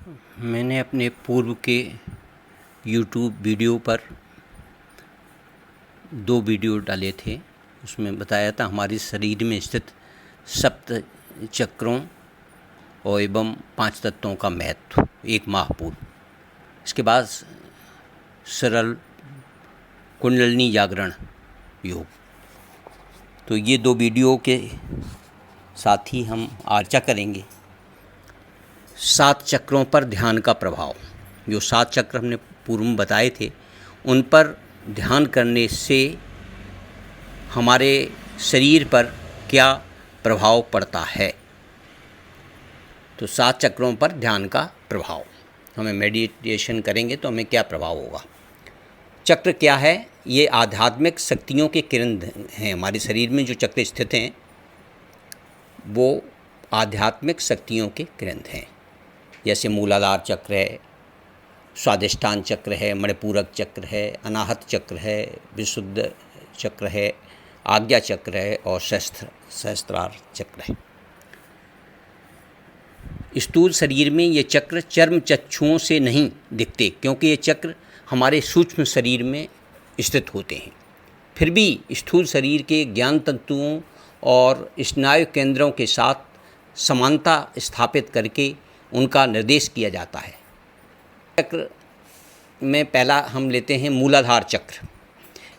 मैंने अपने पूर्व के YouTube वीडियो पर 2 वीडियो डाले थे। उसमें बताया था हमारे शरीर में स्थित सप्त चक्रों और एवं 5 तत्वों का महत्व 1 माह पूर्व। इसके बाद सरल कुंडलिनी जागरण योग। तो ये 2 वीडियो के साथ ही हम चर्चा करेंगे 7 चक्रों पर ध्यान का प्रभाव। जो 7 चक्र हमने पूर्व में बताए थे, उन पर ध्यान करने से हमारे शरीर पर क्या प्रभाव पड़ता है। तो 7 चक्रों पर ध्यान का प्रभाव, हमें मेडिटेशन करेंगे तो हमें क्या प्रभाव होगा। चक्र क्या है? ये आध्यात्मिक शक्तियों के किरण हैं। हमारे शरीर में जो चक्र स्थित हैं वो आध्यात्मिक शक्तियों के किरण हैं। जैसे मूलाधार चक्र है, स्वादिष्ठान चक्र है, मणिपूरक चक्र है, अनाहत चक्र है, विशुद्ध चक्र है, आज्ञा चक्र है और सहस्त्रार चक्र है। स्थूल शरीर में ये चक्र चर्म चक्षुओं से नहीं दिखते, क्योंकि ये चक्र हमारे सूक्ष्म शरीर में स्थित होते हैं। फिर भी स्थूल शरीर के ज्ञान तंतुओं और स्नायु केंद्रों के साथ समानता स्थापित करके उनका निर्देश किया जाता है। चक्र में पहला हम लेते हैं मूलाधार चक्र।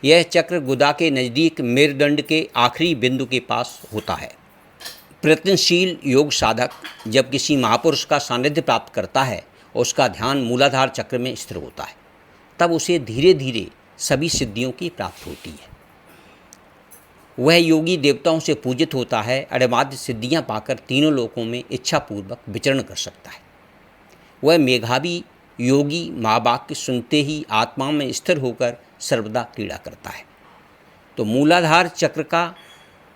यह चक्र गुदा के नज़दीक मेरुदंड के आखिरी बिंदु के पास होता है। प्रयत्नशील योग साधक जब किसी महापुरुष का सानिध्य प्राप्त करता है और उसका ध्यान मूलाधार चक्र में स्थिर होता है, तब उसे धीरे धीरे सभी सिद्धियों की प्राप्ति होती है। वह योगी देवताओं से पूजित होता है, अड़माद्य सिद्धियां पाकर तीनों लोकों में इच्छापूर्वक विचरण कर सकता है। वह मेधावी योगी माँ वाक्य सुनते ही आत्मा में स्थिर होकर सर्वदा क्रीड़ा करता है। तो मूलाधार चक्र का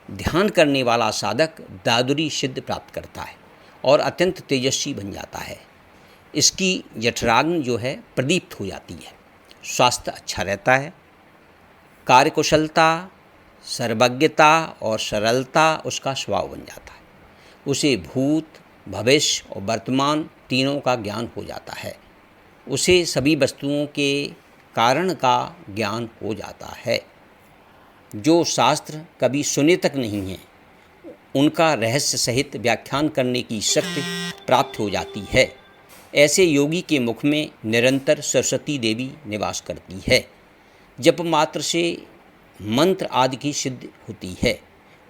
ध्यान करने वाला साधक दादुरी सिद्ध प्राप्त करता है और अत्यंत तेजस्वी बन जाता है। इसकी जठराग्नि जो है प्रदीप्त हो जाती है। स्वास्थ्य अच्छा रहता है। कार्यकुशलता, सर्वज्ञता और सरलता उसका स्वभाव बन जाता है। उसे भूत, भविष्य और वर्तमान तीनों का ज्ञान हो जाता है। उसे सभी वस्तुओं के कारण का ज्ञान हो जाता है। जो शास्त्र कभी सुने तक नहीं हैं, उनका रहस्य सहित व्याख्यान करने की शक्ति प्राप्त हो जाती है। ऐसे योगी के मुख में निरंतर सरस्वती देवी निवास करती है। जप मात्र से मंत्र आदि की सिद्धि होती है।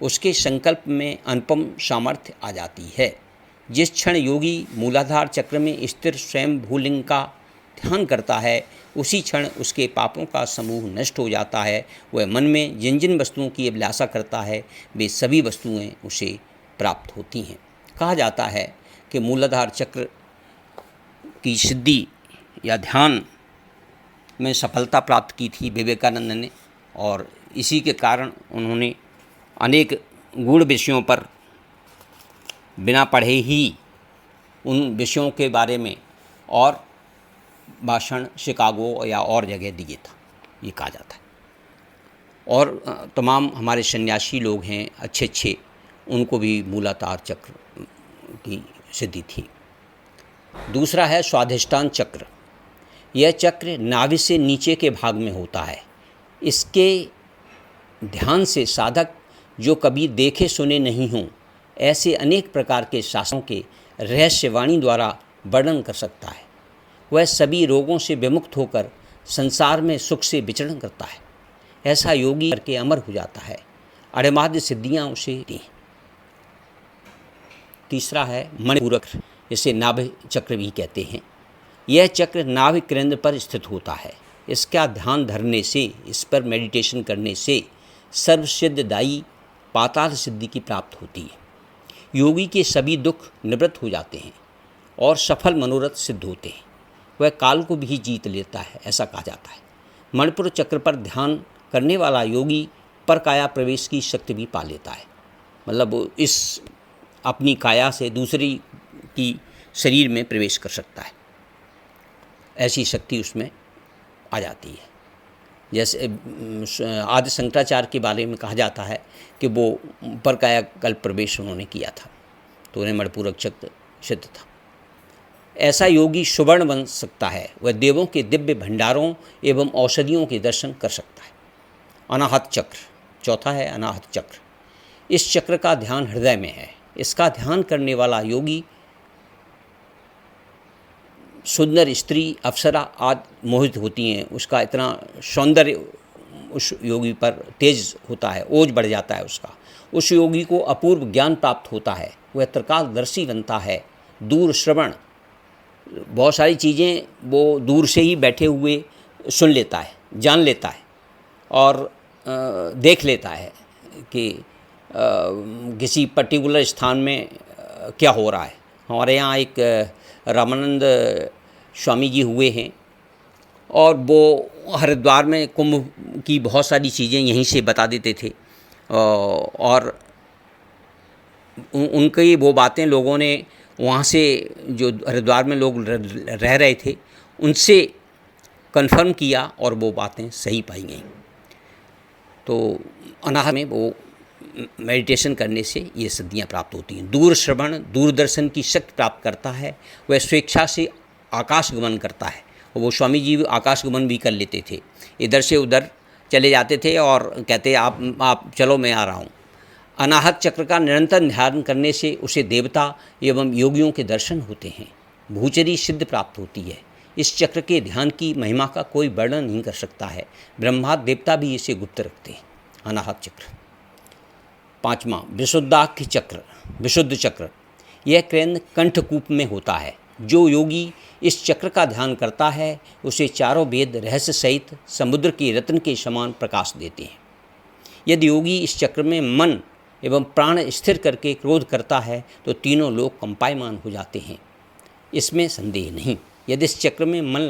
उसके संकल्प में अनुपम सामर्थ्य आ जाती है। जिस क्षण योगी मूलाधार चक्र में स्थिर स्वयं भूलिंग का ध्यान करता है, उसी क्षण उसके पापों का समूह नष्ट हो जाता है। वह मन में जिन जिन वस्तुओं की अभिलाषा करता है, वे सभी वस्तुएं उसे प्राप्त होती हैं। कहा जाता है कि मूलाधार चक्र की सिद्धि या ध्यान में सफलता प्राप्त की थी विवेकानंद ने, और इसी के कारण उन्होंने अनेक गूढ़ विषयों पर बिना पढ़े ही उन विषयों के बारे में और भाषण शिकागो या और जगह दिए था, ये कहा जाता है। और तमाम हमारे सन्यासी लोग हैं अच्छे अच्छे, उनको भी मूलाधार चक्र की सिद्धि थी। दूसरा है स्वाधिष्ठान चक्र। यह चक्र नाभि से नीचे के भाग में होता है। इसके ध्यान से साधक जो कभी देखे सुने नहीं हों ऐसे अनेक प्रकार के शास्त्रों के रहस्यवाणी द्वारा वर्णन कर सकता है। वह सभी रोगों से विमुक्त होकर संसार में सुख से विचरण करता है। ऐसा योगी करके अमर हो जाता है। अड़माद्य सिद्धियाँ उसे दी। तीसरा है मणिपूरक, इसे नाभि चक्र भी कहते हैं। यह चक्र नाभि केंद्र पर स्थित होता है। इसका ध्यान धरने से, इस पर मेडिटेशन करने से सर्वसिद्धदायी पाताल सिद्धि की प्राप्त होती है। योगी के सभी दुख निवृत्त हो जाते हैं और सफल मनोरथ सिद्ध होते हैं। वह काल को भी जीत लेता है, ऐसा कहा जाता है। मणिपुर चक्र पर ध्यान करने वाला योगी पर काया प्रवेश की शक्ति भी पा लेता है। मतलब वो इस अपनी काया से दूसरी की शरीर में प्रवेश कर सकता है, ऐसी शक्ति उसमें आ जाती है। जैसे आदि शंकराचार्य के बारे में कहा जाता है कि वो पर काया कल्प प्रवेश उन्होंने किया था, तो उन्हें मणिपूरक चक्र सिद्ध था। ऐसा योगी सुवर्ण बन सकता है, वह देवों के दिव्य भंडारों एवं औषधियों के दर्शन कर सकता है। अनाहत चक्र, चौथा है अनाहत चक्र। इस चक्र का ध्यान हृदय में है। इसका ध्यान करने वाला योगी सुंदर स्त्री, अप्सरा आदि मोहित होती हैं। उसका इतना सौंदर्य उस योगी पर तेज होता है, ओज बढ़ जाता है उसका। उस योगी को अपूर्व ज्ञान प्राप्त होता है, वह त्रिकालदर्शी बनता है। दूर श्रवण, बहुत सारी चीज़ें वो दूर से ही बैठे हुए सुन लेता है, जान लेता है और देख लेता है कि किसी पर्टिकुलर स्थान में क्या हो रहा है। हमारे यहाँ एक रामानंद स्वामी जी हुए हैं और वो हरिद्वार में कुंभ की बहुत सारी चीज़ें यहीं से बता देते थे और उनकी वो बातें लोगों ने वहाँ से, जो हरिद्वार में लोग रह रहे थे, उनसे कन्फर्म किया और वो बातें सही पाई गई। तो अनाहत में वो मेडिटेशन करने से ये सिद्धियाँ प्राप्त होती हैं। दूर श्रवण, दूरदर्शन की शक्ति प्राप्त करता है। वह स्वेच्छा से आकाश गमन करता है। वो स्वामी जी आकाश गमन भी कर लेते थे, इधर से उधर चले जाते थे और कहते आप चलो मैं आ रहा हूँ। अनाहत चक्र का निरंतर ध्यान करने से उसे देवता एवं योगियों के दर्शन होते हैं। भूचरी सिद्ध प्राप्त होती है। इस चक्र के ध्यान की महिमा का कोई वर्णन नहीं कर सकता है। ब्रह्मा देवता भी इसे गुप्त रखते हैं। अनाहत चक्र। पाँचवां विशुद्धाख्य चक्र, विशुद्ध चक्र। यह केंद्र कंठकूप में होता है। जो योगी इस चक्र का ध्यान करता है उसे चारों वेद रहस्य सहित समुद्र के रत्न के समान प्रकाश देते हैं। यदि योगी इस चक्र में मन एवं प्राण स्थिर करके क्रोध करता है तो तीनों लोग कंपायमान हो जाते हैं, इसमें संदेह नहीं। यदि इस चक्र में मन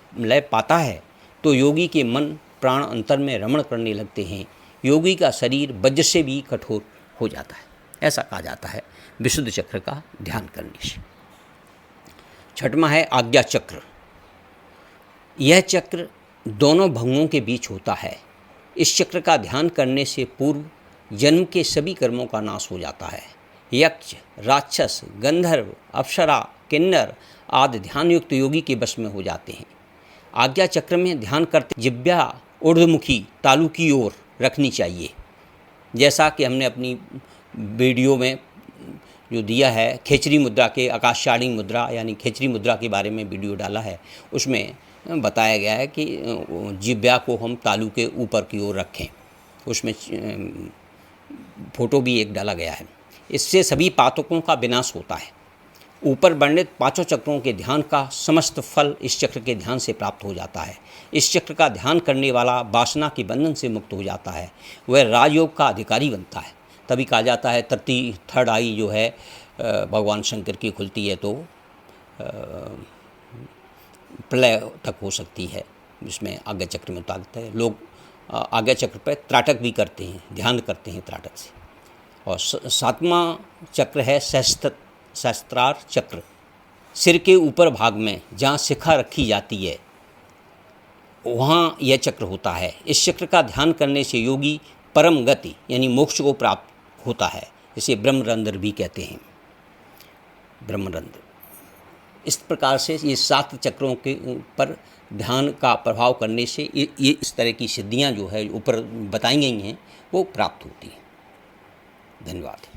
लय पाता है तो योगी के मन प्राण अंतर में रमण करने लगते हैं। योगी का शरीर वज्र से भी कठोर हो जाता है। ऐसा कहा जाता है विशुद्ध चक्र का ध्यान करने से। छठवां है आज्ञा चक्र। यह चक्र दोनों भंगों के बीच होता है। इस चक्र का ध्यान करने से पूर्व जन्म के सभी कर्मों का नाश हो जाता है। यक्ष, राक्षस, गंधर्व, अप्सरा, किन्नर आदि ध्यान युक्त योगी के वश में हो जाते हैं। आज्ञा चक्र में ध्यान करते जिह्वा ऊर्ध्वमुखी तालु की ओर रखनी चाहिए। जैसा कि हमने अपनी वीडियो में जो दिया है खेचरी मुद्रा के, आकाशचारिणी मुद्रा यानी खेचरी मुद्रा के बारे में वीडियो डाला है, उसमें बताया गया है कि जिह्वा को हम तालु के ऊपर की ओर रखें। उसमें फोटो भी एक डाला गया है। इससे सभी पातकों का विनाश होता है। ऊपर वर्णित पांचों चक्रों के ध्यान का समस्त फल इस चक्र के ध्यान से प्राप्त हो जाता है। इस चक्र का ध्यान करने वाला वासना के बंधन से मुक्त हो जाता है। वह राजयोग का अधिकारी बनता है। तभी कहा जाता है थर्ड आई जो है भगवान शंकर की खुलती है तो प्रलय तक हो सकती है, जिसमें आज्ञा चक्र में उतारते हैं लोग। आज्ञा चक्र पर त्राटक भी करते हैं, ध्यान करते हैं त्राटक से। और सातवां चक्र है सहस्त्रार चक्र। सिर के ऊपर भाग में जहाँ शिखा रखी जाती है वहाँ यह चक्र होता है। इस चक्र का ध्यान करने से योगी परम गति यानी मोक्ष को प्राप्त होता है। इसे ब्रह्मरंध्र भी कहते हैं, ब्रह्मरंध्र। इस प्रकार से ये 7 चक्रों के ऊपर ध्यान का प्रभाव करने से ये इस तरह की सिद्धियां जो है ऊपर बताई गई हैं वो प्राप्त होती हैं। धन्यवाद।